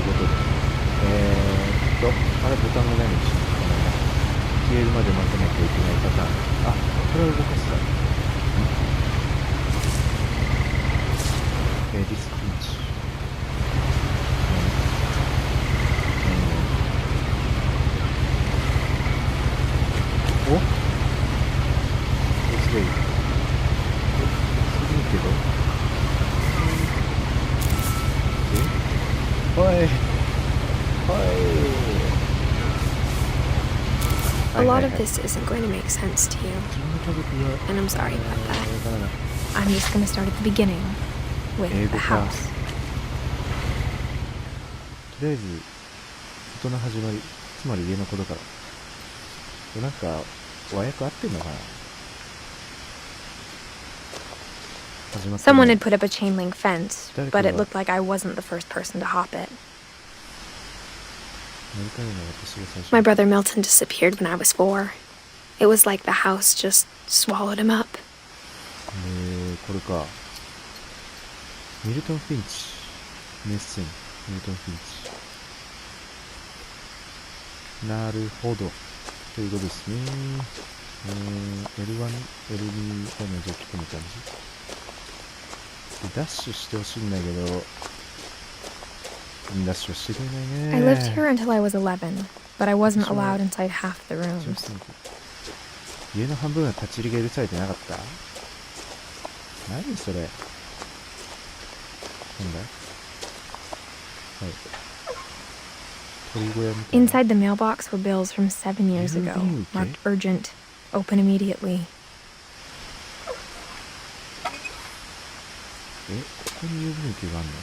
ことで、あれボタンがないのにしますかね。消えるまで待たなきゃいけないパターン。あ、これを動かすか。ディスクピンチ。お？すごい。すごいけど。はい。A lot of this isn't going to make sense to you, and I'm sorry about that. I'm just going to start at the beginning with the house. とりあえず事の始まり、つまり家のことから。なんか和訳合ってんのかな。Someone had put up a chain link fence, but it looked like I wasn't the first person to hop it. My brother Milton disappeared when I was 4. It was like the house just swallowed him up. これか。ミルトン・フィンチ。メッセン。ミルトン・フィンチ。なるほど。ということですね。L1、L2 を除き込む感じ。ダッシュしてほしいんだけど、ダッシュしてくれないね。I lived here until I was 11, but I wasn't allowed inside half the rooms. 家の半分は立ち入りが許されてなかった？何それ？なんだ？はい。鳥小屋みたいな。Inside the mailbox were bills from 7 years ago, marked urgent, open immediately. ここに郵便受けがあるの？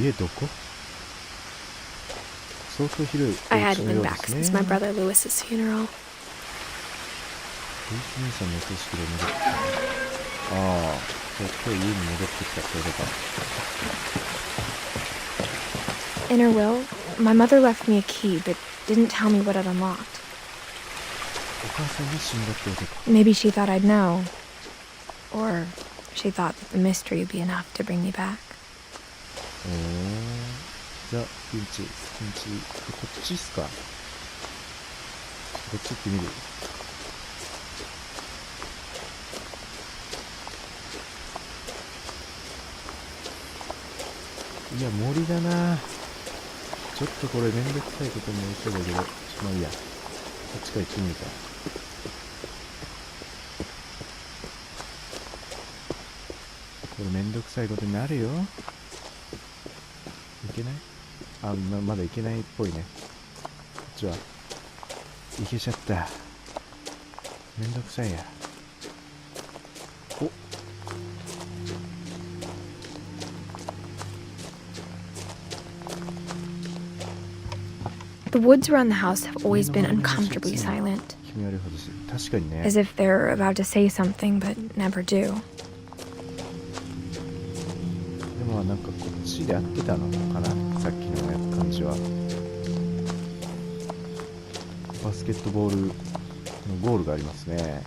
家どこ？相当広い。I hadn't been back since my brother Lewis's funeral. ルイス兄さんのお葬式で戻ってきた。ああ、今日家に戻ってきたってことか。In her will, my mother left me a key, but didn't tell me what it unlocked. お母さんが死んだってことか。Maybe she thought I'd know, or she thought that the mystery would be enough to bring me back. じゃあ、ピンチ。こっちっすか？こっち行ってみる？いや、森だな。ちょっとこれめんどくさいことになりそうだけど、まあいいや。こっちから行ってみるか。これめんどくさいことになるよ。いけない？あ、まだいけないっぽいね。こっちは。いけちゃった。めんどくさいや。お。The woods around the house have always been uncomfortably silent, 確かにね。as if they're about to say something but never do. でもなんかこっちで合ってたのかな、さっきの感じは。バスケットボールのゴールがありますね。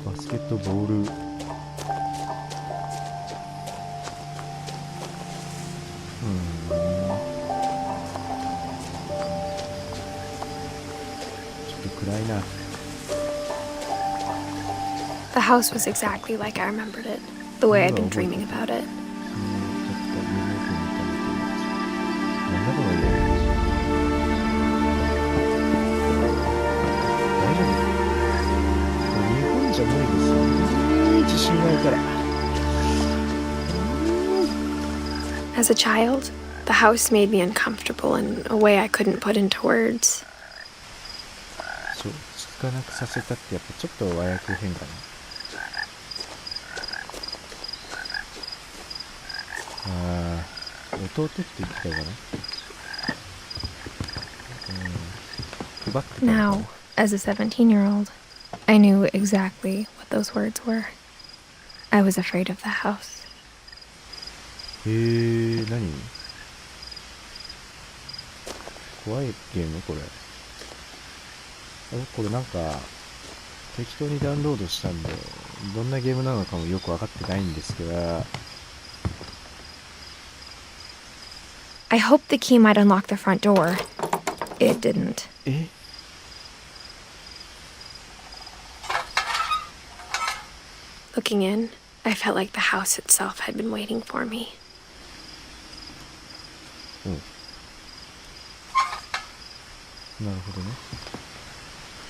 バスケットボール。暗いな。The house was exactly like I remembered it, the way I'd been dreaming about it. じゃ無理ですよ。自信があるから。As a child, the house made me uncomfortable in a way I couldn't put into words. そう、つかなくさせたってやっぱちょっと和訳変かな。弟って言ってたかな。配ってた。Now, as a 17-year-old, I knew exactly what those words were. I was afraid of the house. 何？怖いゲームこれ。これなんか適当にダウンロードしたんで、どんなゲームなのかもよく分かってないんですが、I hoped the key might unlock the front door. It didn't. Looking in, I felt like the house itself had been waiting for me. なるほどね。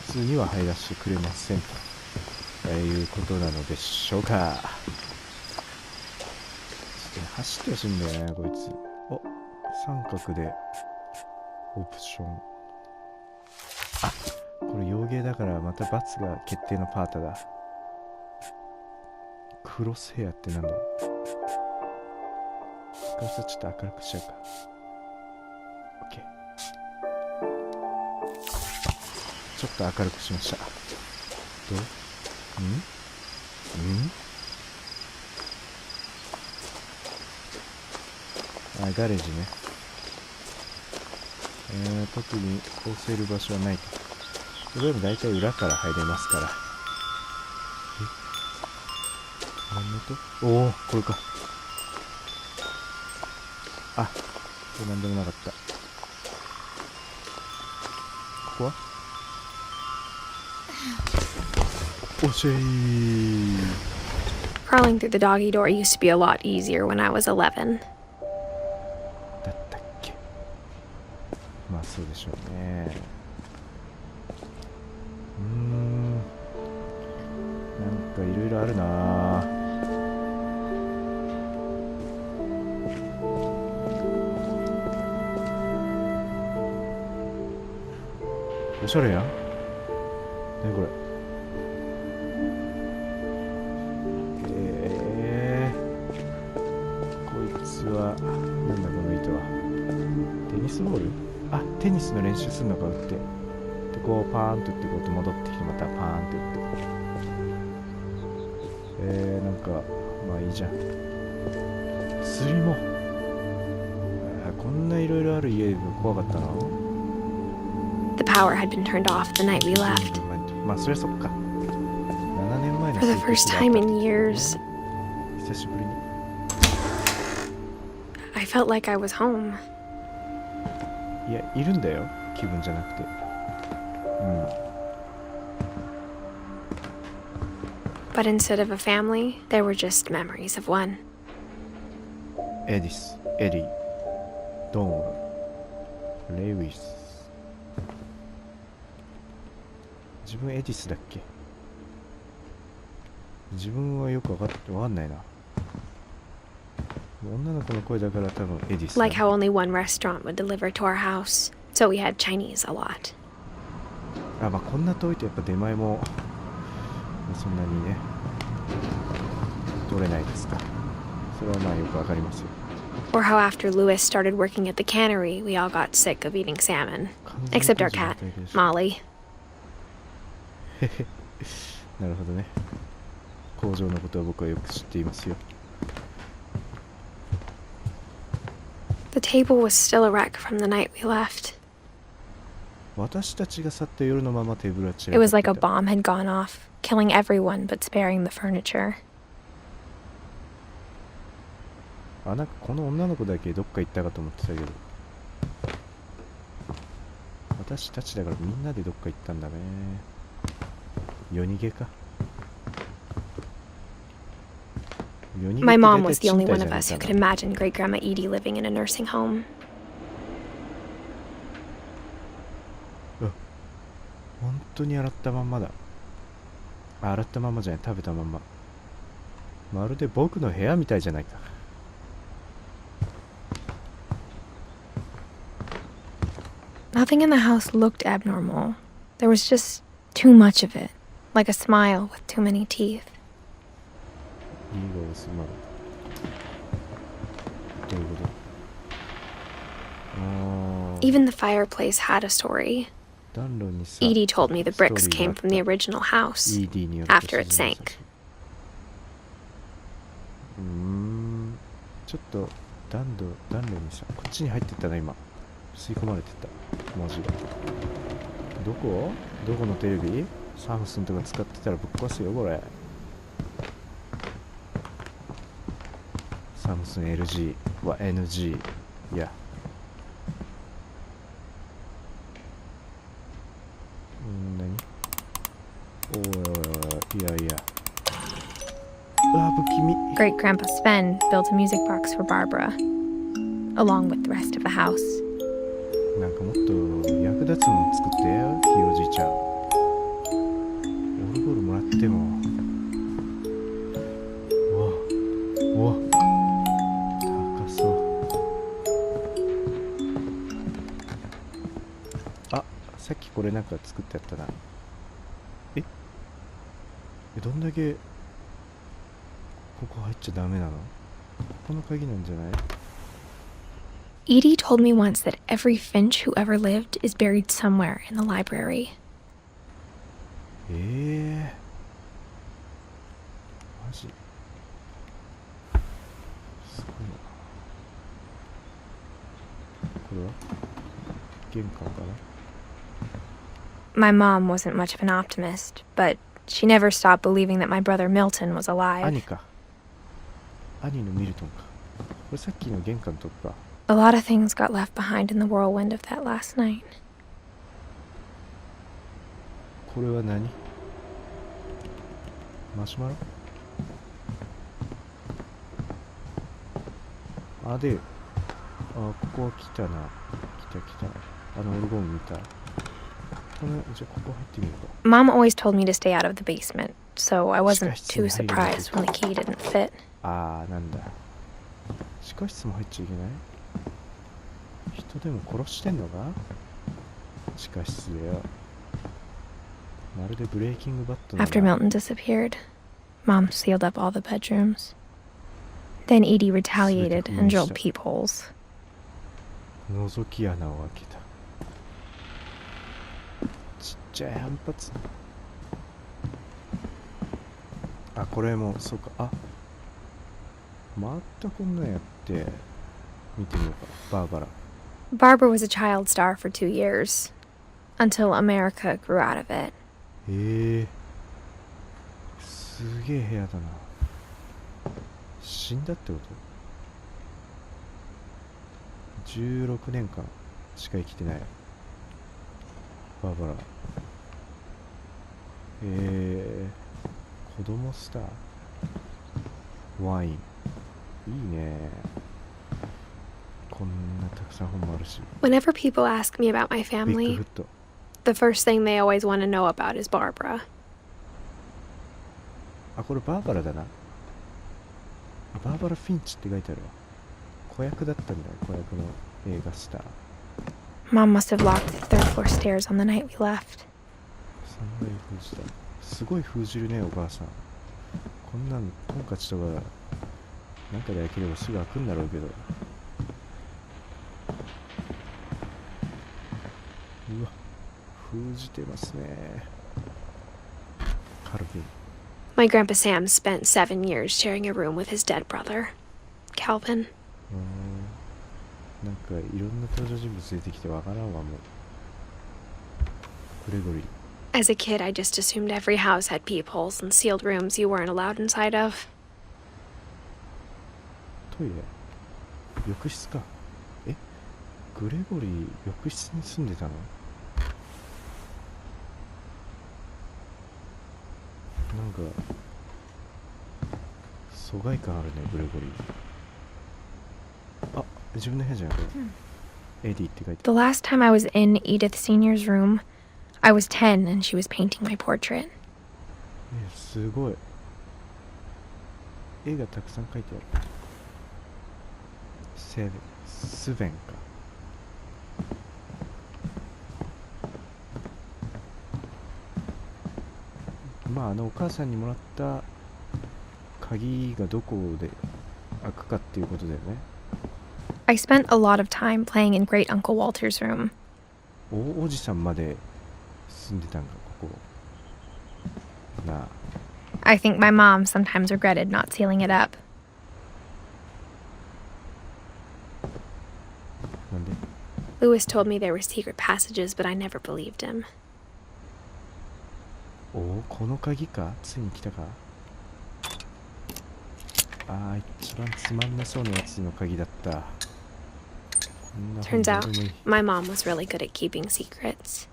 普通には入らせてくれませんということなのでしょうか。走ってほしいんだよねこいつ。お、三角でオプション。あ、これ洋芸だからまた×が決定のパータだ。クロスヘアってなんだろう。これさちょっと明るくしちゃうか。 OK、 ちょっと明るくしました。どう？あ、ガレージね。特に押せる場所はないと。でも大体裏から入れますから。何の音？おお、これか。あ、これなんでもなかった。ここはおしゃい。 Crawling through the doggy door used to be a lot easier when I was 11. だったっけ。まあそうでしょうね。なんかいろいろあるなぁ。おしゃれやん。何これ。こいつはなんだこの糸は。テニスボール？あ、テニスの練習するのか打って。でこうパーンと打ってこうと戻ってきてまたパーンと打って。なんかまあいいじゃん。釣りも。こんないろいろある家が怖かったな。The power had been turned off the night we left. まあそりゃそっか。7年前の For the first time in years, 久しぶりに。I felt like I was home. いや、いるんだよ。気分じゃなくて。But instead of a family, there were just memories of one. エディス、エリー、ドーン、レイウィス。自分エディスだっけ？自分はよくわかんないな。女の子の声だから多分エディス。Like how only one restaurant would deliver to our house, so we had Chinese a lot. あ、まあこんな遠いとやっぱ出前もそんなにね取れないですか。それはまあよくわかりますよ。Or how after Louis started working at the cannery, we all got sick of eating salmon, except our cat, Molly. なるほどね。工場のことは僕はよく知っていますよ。The table was still a wreck from the night we left. 私たちが去った夜のままテーブルは散 It ら was かっ like て a た。bomb had gone off, killing everyone but sparing the furniture. あ、なんかこの女の子だけどっか行ったかと思ってたけど、私たちだからみんなでどっか行ったんだね。夜逃げか。My mom was the only one of us who could imagine Great Grandma Edie living in a nursing home. 本当に洗ったまんまだ。あ、洗ったまんまじゃない、食べたまんま。まるで僕の部屋みたいじゃないか。Nothing in the house looked abnormal. There was just too much of it, like a smile with too many teeth. リンゴをすまる。どういうこと？ Even the fireplace had a story. 暖炉にさ、 Edie told me the bricks came from the original house after it sank. ちょっと暖炉にさ、こっちに入ってったな今。吸い込まれてた文字が。どこのテレビ？サムスンとか使ってたらぶっ壊すよこれ。サムスン LG は NG。いや Great Grandpa Sven built a music box for Barbara, along with the rest of the house. なんかもっと役立つもの作ってよ、ひいおじいちゃん。オルゴールもらっても。うわ、高そう。あ、さっきこれなんか作ってあったな。どんだけここ入っちゃダメなの？ここの鍵なんじゃない？ Edie told me once that every Finch who ever lived is buried somewhere in the library. マジすごいな。これは玄関かな？ My mom wasn't much of an optimist, but she never stopped believing that my brother Milton was alive. 兄か。兄のミルトンか。これさっきの玄関のとこか。A lot of things got left behind in the whirlwind of that last night. これは何？マシュマロ？あ、で、ここは来たな。来た。オルゴール見た。じゃあここ入ってみるか。Mom always told me to stay out of the basement, so I wasn't too surprised when the key didn't fit. なんだ。地下室も入っちゃいけない？人でも殺してんのか？地下室でよ。まるでブレイキングバット。 After Milton disappeared, Mom sealed up all the bedrooms. Then Edie retaliated and drilled peepholes. 覗き穴を開けた。ちっちゃい反発。これもそうか。またこんなんやって。見てみようか。バーバラ。Barbara was a child star for 2 years, until America grew out of it. すげえ部屋だな。死んだってこと？ 16 年間しか生きてない。バーバラ。子供スター。ワイン。いいね。こんなたくさん本もあるし。Whenever people ask me about my family, the first thing they always want to know about is Barbara. これバーバラだな。バーバラ・フィンチって書いてあるわ。子役だったんだよ、子役の映画スター。Mom must have locked the third floor stairs on the night we left. 3階封じた。すごい封じるね、お母さん。こんなんトンカチとかなんかで開ければすぐ開くんだろうけど。うわ、封じてますね。カルビン。My Grandpa Sam spent 7 years sharing a room with his dead brother, Calvin. なんかいろんな登場人物出てきてわからんわ、もう。グレゴリー。As a kid, I just assumed every house had peepholes and sealed rooms you weren't allowed inside of. トイレ？浴室か。グレゴリー、浴室に住んでたの？なんか疎外感あるね、グレゴリー。自分の部屋じゃなくて、エディって書いてある。 The last time I was in Edith Senior's room, I was 10 and she was painting my portrait. すごい。絵がたくさん描いてある。スヴェンか。お母さんにもらった鍵がどこで開くかっていうことだよね。I spent a lot of time playing in Great Uncle Walter's room. おじさんまで住んでたんか、ここ。なあ。I think my mom sometimes regretted not sealing it up. なんで？ Lewis told me there were secret passages, but I never believed him. この鍵か？ついに来たか？一番つまんなそうなやつの鍵だった。Turns out, my mom was really good at keeping secrets.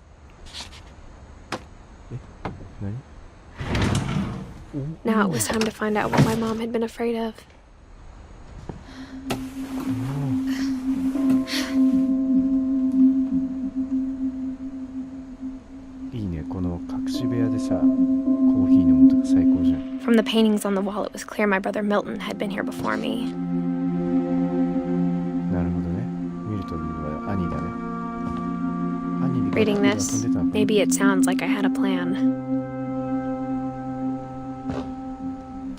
Now it was time to find out what my mom had been afraid of. いいね、この隠し部屋でさ、コーヒー飲むとか最高じゃん。From the paintings on the wall, it was clear my brother Milton had been here before me. なるほどね。ミルトンは兄だね。兄で Reading this, maybe it sounds like I had a plan.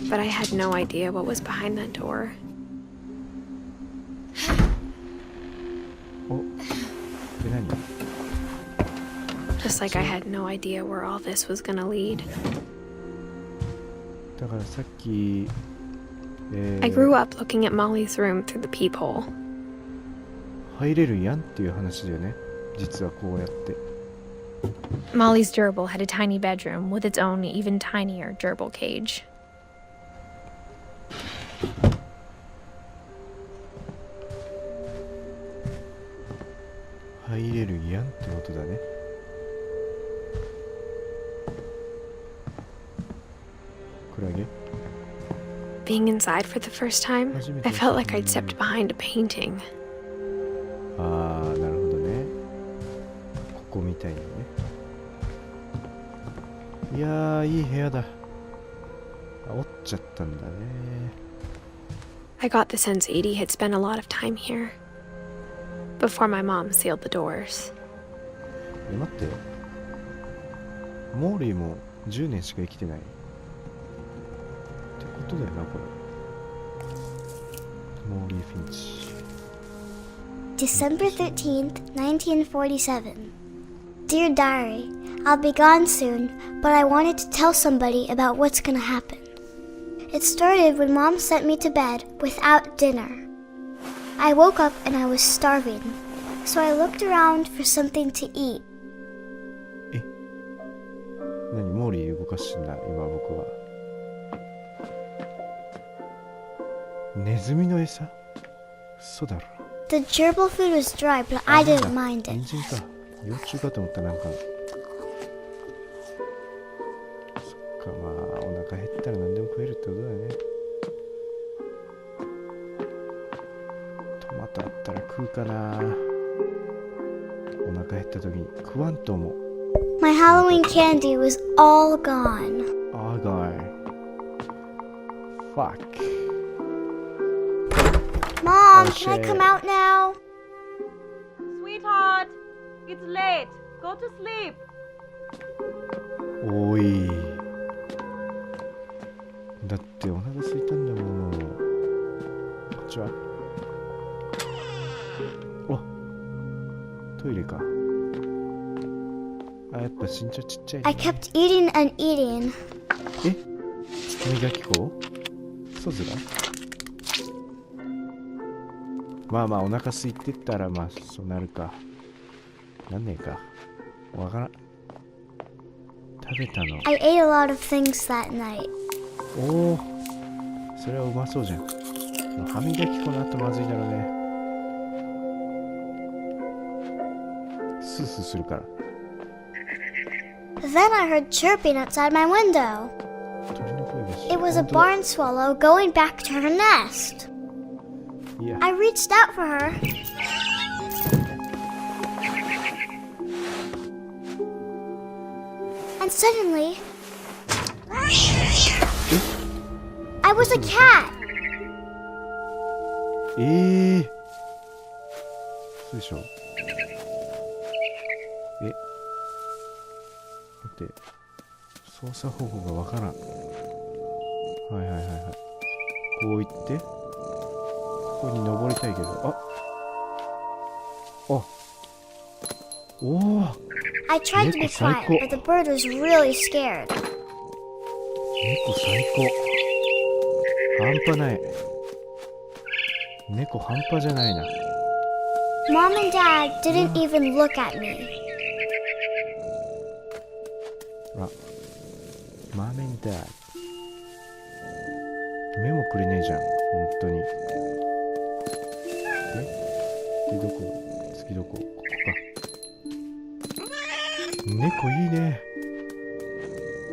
But I had no idea what was behind that door. お、で何？Just like I had no idea where all this was gonna lead. だからさっき、I grew up looking at Molly's room through the peephole. 入れるやんっていう話だよね。実はこうやって。Molly's gerbil had a tiny bedroom with its own even tinier gerbil cage. 入れるやんってことだね。クラゲ Being inside for the first time, I felt like I'd stepped behind a painting. ああ、なるほどね。ここみたいにね。いやー、いい部屋だ。折っちゃったんだね。I got the sense Edie had spent a lot of time here before my mom sealed the doors. 待って。モーリーも10年しか生きてない。ってことだよな、これ。モーリー・フィンチ。December 13th, 1947. Dear Diary, I'll be gone soon, but I wanted to tell somebody about what's gonna happen. It started when Mom sent me to bed without dinner. I woke up and I was starving, so I looked around for something to eat. え、何モーリー動かしてんだ、今僕は。ネズミの餌？嘘だろ。The gerbil food was dry, but I didn't mind it. 人参か。幼虫かと思った、なんか。そっか、まあ、お腹減ったら何でも食えるってことだよね。トマトあったら食うかな。お腹減った時に食わんと思う。My Halloween candy was all gone. All gone. Fuck. Mom, Oh, can I shit. come out now? Sweetheart, it's late. Go to sleep. おい。だってお腹空いたんだもん。こっちは？お、トイレか。あ、やっぱ身長ちっちゃい、ね。 I kept eating and eating. え？磨き粉？ソズラ？まあまあお腹空いてったらまあそうなるか。なんねえか。わからん。食べたの。I ate a lot of things that night. おお、それはうまそうじゃん。歯磨き粉の後まずいだろうね。スースーするから。Then I heard chirping outside my window. 鳥の声がし。 It was a barn swallow going back to her nest. いや。 I reached out for her. And suddenly, I was a cat. そうでしょ。え、待って、操作方法がわからん。はいはいはいはい。こう行って、ここに登りたいけど、おお。I tried to be quiet, but the bird was really scared. 猫最高。半端ない。猫半端じゃないな。Mom and Dad didn't even look at me. あ、マメンダー。目もくれねえじゃん、本当に。で、どこ？次どこ？ここか。猫いいね。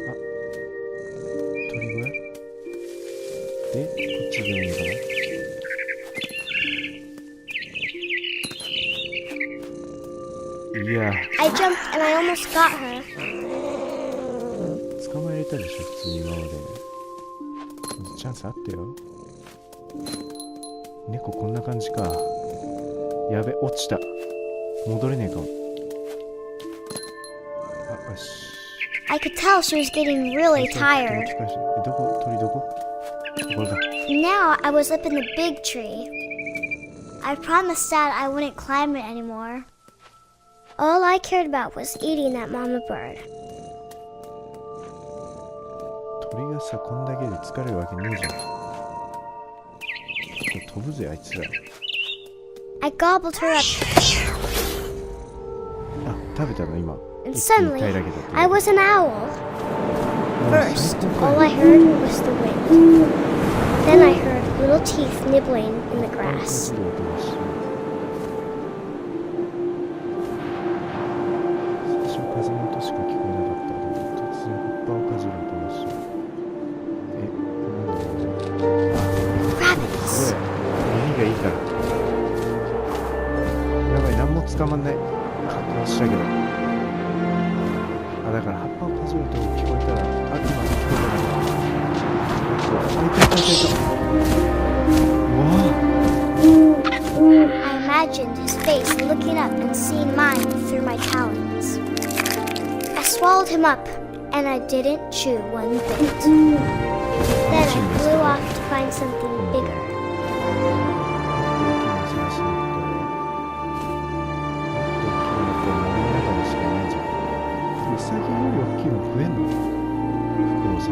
あ、鳥越？いや I jumped and I almost got her. 捕まえれたでしょ普通に今まで。チャンスあったよ。猫こんな感じか。やべ、落ちた。戻れねえかも。あ、よし。I could tell she was getting really tired. どこ鳥どこ？これだ。Now I was up in the big tree. I promised Dad I wouldn't climb it anymore. All I cared about was eating that mama bird. 鳥がさ、こんだけで疲れるわけねえじゃん。飛ぶぜあいつら。I gobbled her up. あ、食べたの今。 And suddenly, I was an owl. First, all I heard was the wind. Then I heard little teeth nibbling in the grass. 最初風の音しか聞こえなかったけど、突然葉っぱをかじる音がした。なんだろうね。Rabbits. 耳がいいから。やばい、何も捕まんない。確認したけど。だから葉っぱをかじると聞こえたら、あ、今聞こえたな。あ、いたいたいたいた。うわI imagined his face looking up and seeing mine through my talons. I swallowed him up, and I didn't chew one bit. Then I flew off to find something bigger. ウサギより大きいの食えんの？フクロウさん。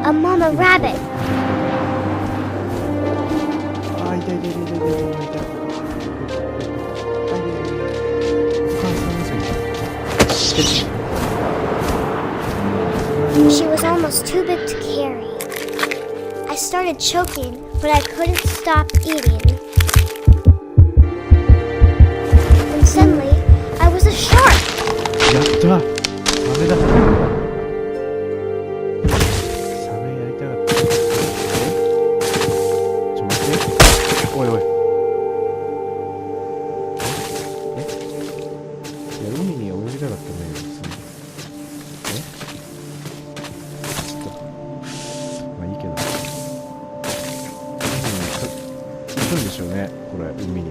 A mama rabbit. あ、いたいたいたいたいたいたいた。お母さんですね。She was almost too big to carry. I started choking, but I couldn't stop eating. And suddenly, I was a shark. やった！サメだ！サメやりたかった。ちょ、待って。おいおい。いや、海に泳ぎたかったんだけど、ちょっと。まあいいけど。行くんでしょうね、これ、海に。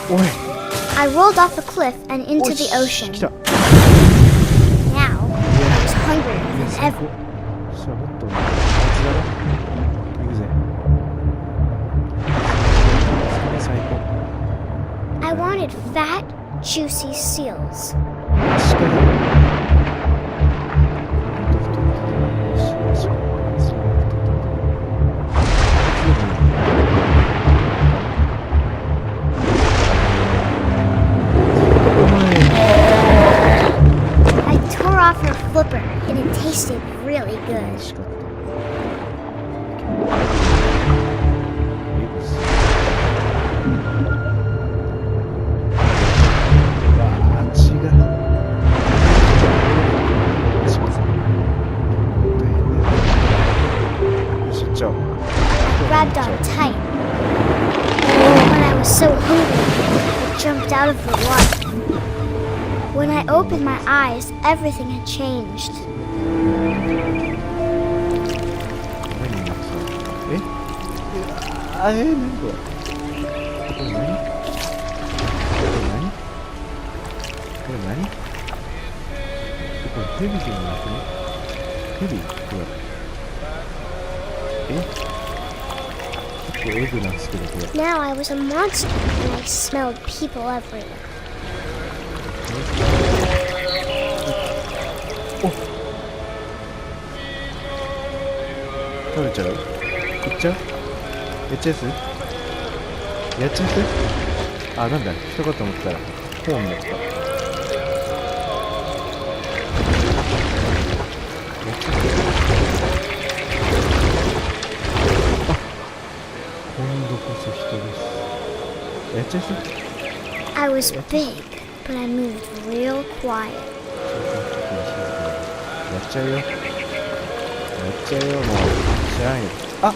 おい！I rolled off a cliff and into the ocean. Now, I was hungrier than ever. I wanted fat, juicy seals. Flipper, and it tasted really good. ちゃう。Grabbed on tight. When I was so hungry, I jumped out of the water. When I opened my eyes, everything had changed. 何これ？これ何？これ何？これヘビでもなくね？ヘビ？これ。結構エグなんですけどこれ。Now I was a monster and I smelled people everywhere. お、食べちゃう？いっちゃう？やっちゃうやつ？やっちゃうやつ？あ、なんだ、人かと思ったらホームだった。今度こそ人です。やっちゃうやつ？ I was big, but I moved real quiet. やっちゃうよ。やっちゃうよ、もう。知らんよ。あっ！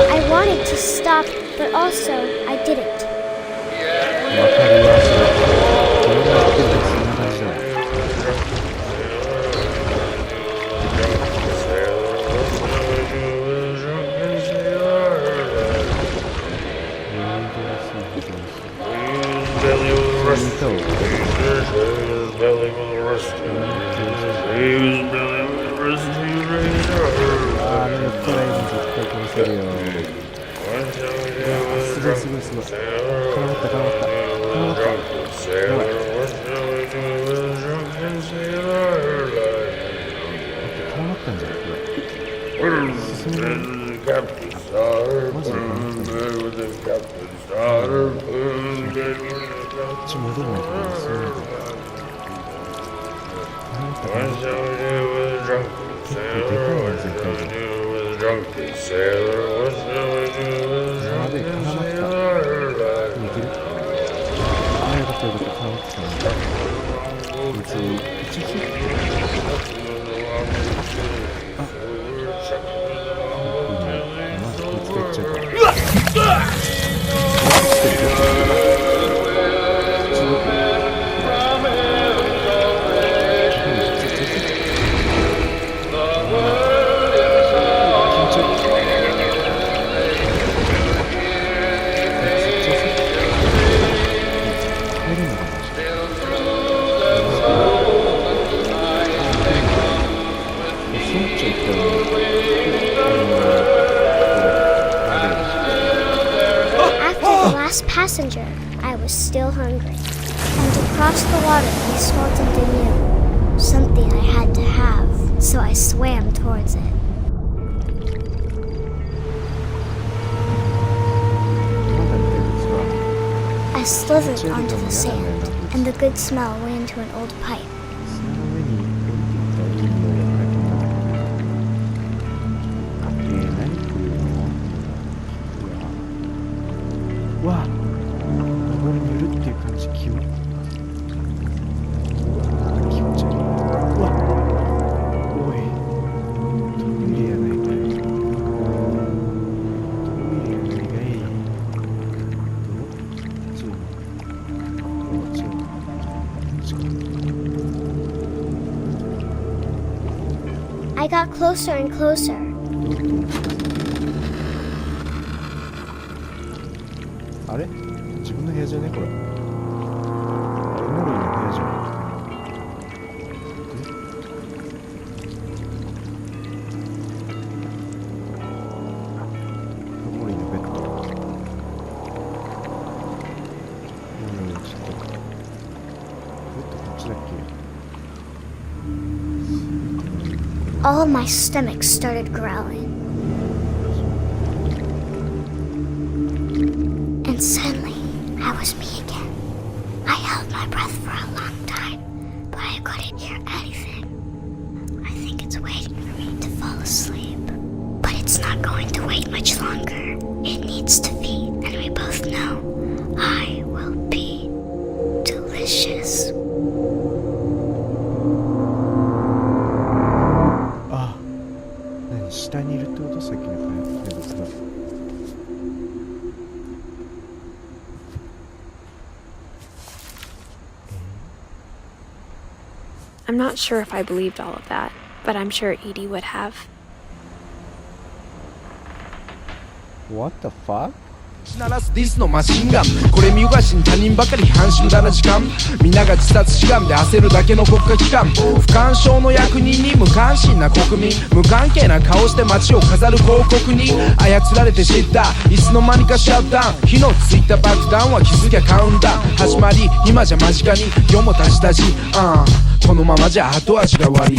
I wanted to stop, but also I didn't. わかるわ、それ。これがやってる時そんな感じだわ。あれ、これ今絶対殺せるよ。すごいすごいすごい。絡まった絡まった絡まった。やばい。絡まったんじゃん、これ。進めない。マジで絡まったんじゃん。こっち戻らないとね、進めないから。絡まった絡まった。結構でかいな、絶対じゃん。やべえ、絡まった。いける？ああ、よかったよかった、絡まってたね。こいつ、一応あ、まずこいつがいっちゃうから。うわっ！Passenger, I was still hungry, and to cross the water I saw something new, something I had to have, so I swam towards it. I slithered onto the sand, and the good smell went into an old pipe. Wow! 登りにいるっていう感じ、気持ち悪い。うわっ、おい、トイレやないかい。トイレやないかい。I got closer and closer. あれ？自分の部屋じゃねこれ。エモリーの部屋じゃん。エモリーのベッド。ちょっと。ベッドこっちだっけ？ All my stomach started growling. And suddenly, I was me again. I held my breath for a long time, but I couldn't hear anything. I think it's waiting for me to fall asleep. But it's not going to wait much longer. It needs to feed, and we both know I will be delicious. あ、何下にいるってこと？さっきの怪物が。I'm not sure if I believed all of that, but I'm sure Edie would have. What the fuck? 鳴らすディスのマシンガンこれ見よがしに他人ばかり批判し無駄な時間皆が自殺志願で焦るだけの国家機関不干渉の役人に無関心な国民無関係な顔して街を飾る広告に操られて知ったいつの間にかシャットダウン火のついた爆弾は気づきゃカウンター始まり今じゃ間近に世もたじたじこのままじゃ後味が悪い